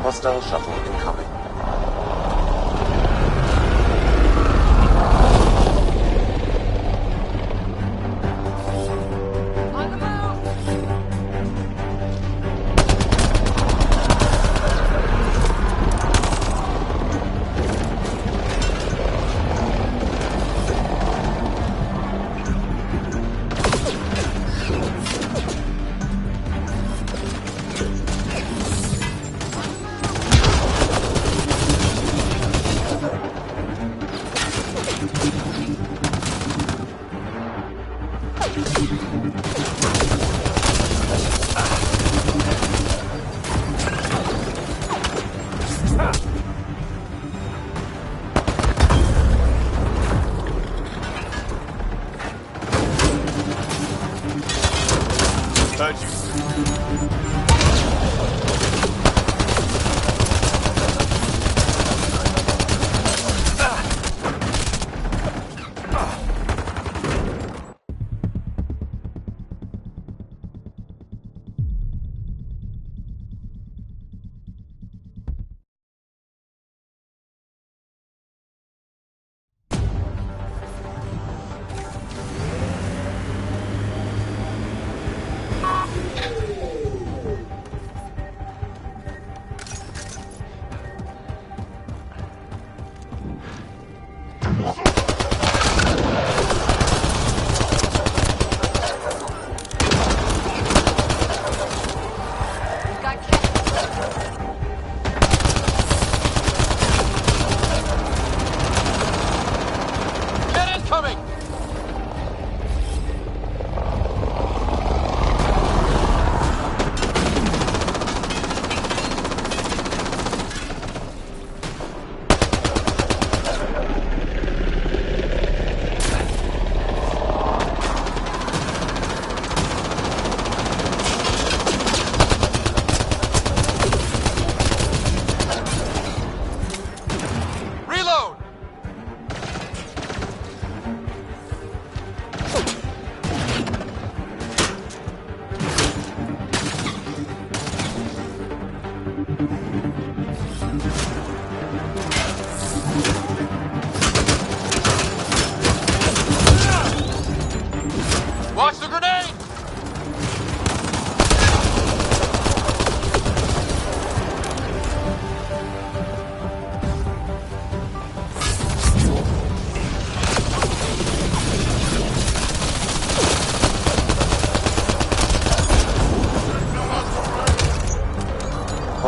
Hostile shuttle incoming. On the move!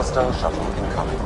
Hostile shuttle incoming.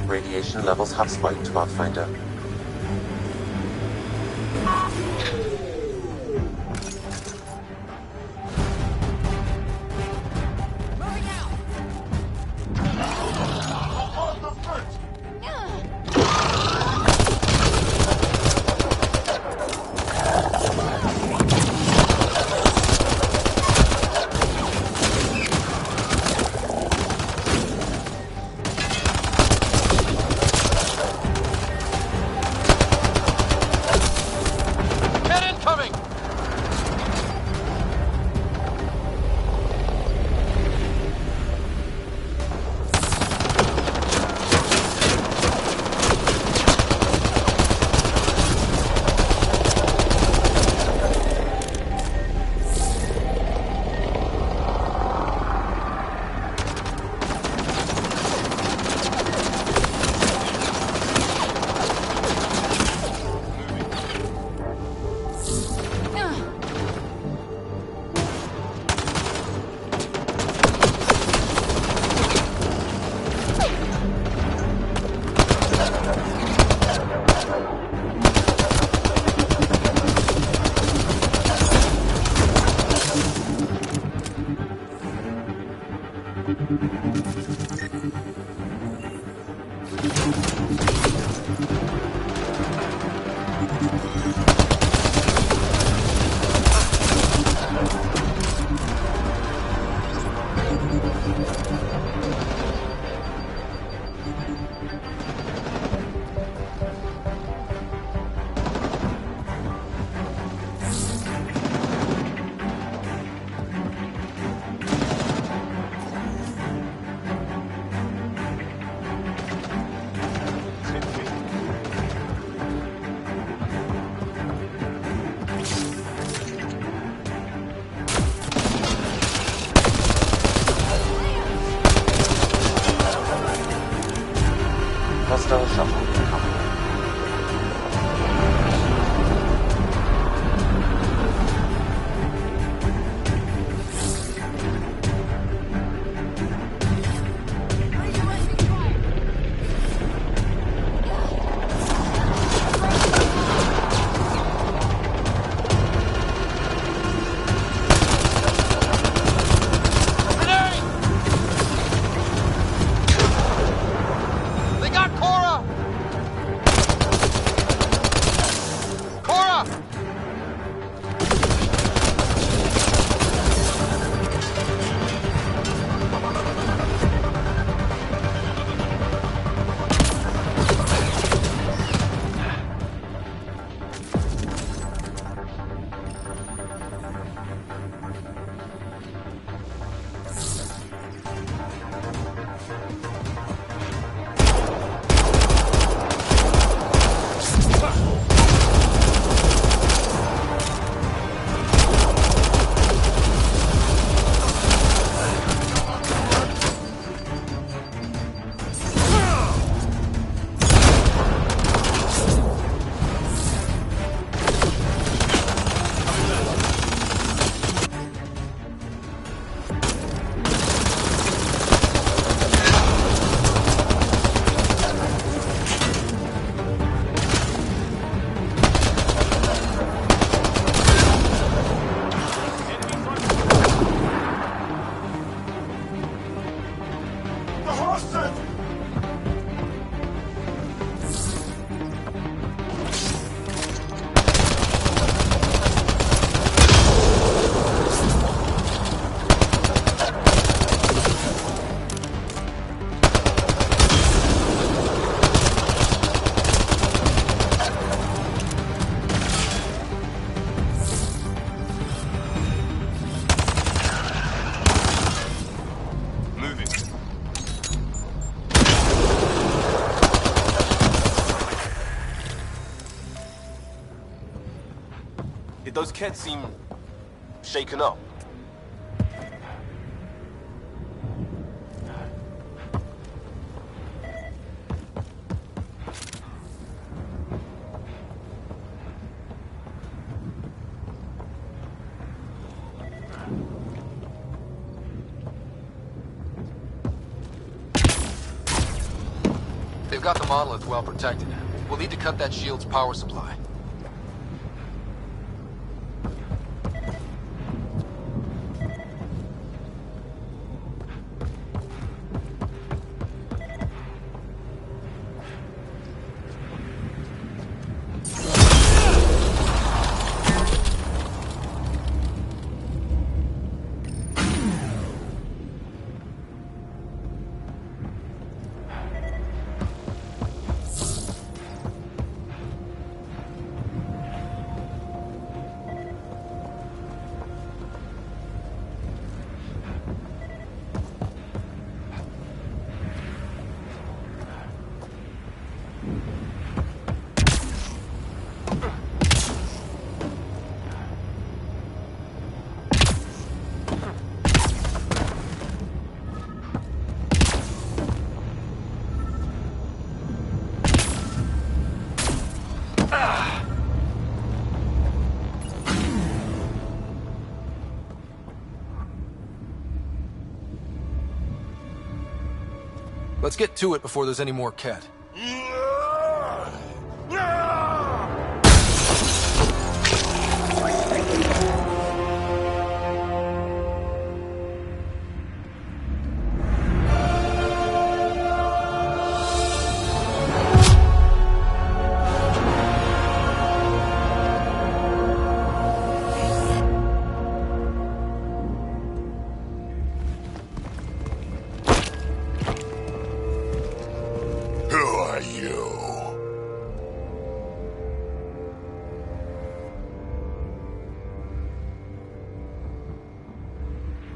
Radiation levels have spiked, Pathfinder. Hostile shuttle incoming. bastard! Those cats seem shaken up. They've got the monolith well protected. We'll need to cut that shield's power supply. Let's get to it before there's any more Ket.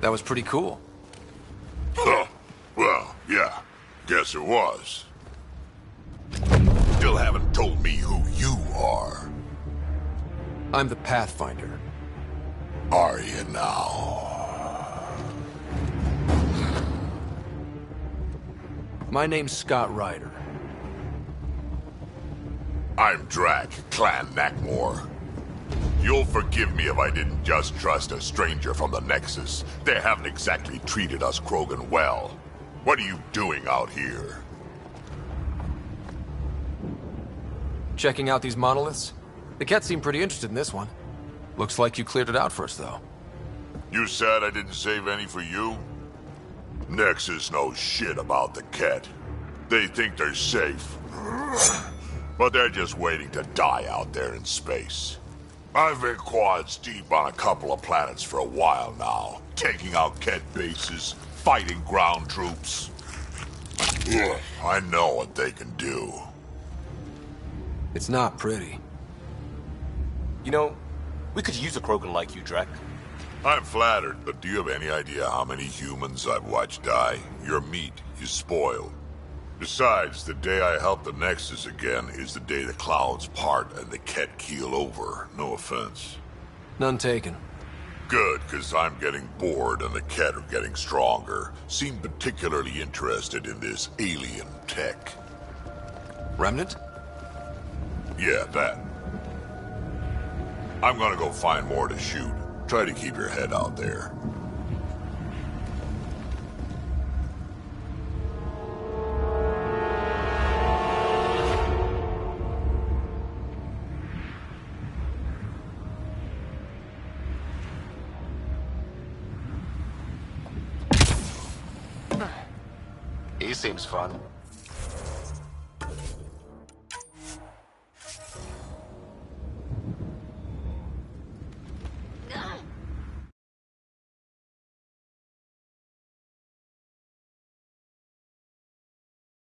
That was pretty cool. Huh. Well, yeah. Guess it was. Still haven't told me who you are. I'm the Pathfinder. Are you now? My name's Scott Ryder. I'm Drac, Clan Nakmor. You'll forgive me if I didn't just trust a stranger from the Nexus. They haven't exactly treated us Krogan well. What are you doing out here? Checking out these monoliths? The Ket seem pretty interested in this one. Looks like you cleared it out first, though. You said I didn't save any for you? Nexus knows shit about the Ket. They think they're safe. But they're just waiting to die out there in space. I've been quads deep on a couple of planets for a while now, taking out Ket bases, fighting ground troops. I know what they can do. It's not pretty. You know, we could use a Krogan like you, Drac. I'm flattered, but do you have any idea how many humans I've watched die? Your meat is spoiled. Besides, the day I help the Nexus again is the day the clouds part and the Ket keel over. No offense. None taken. Good, because I'm getting bored and the Ket are getting stronger. Seem particularly interested in this alien tech. Remnant? Yeah, that. I'm gonna go find more to shoot. Try to keep your head out there. seems fun.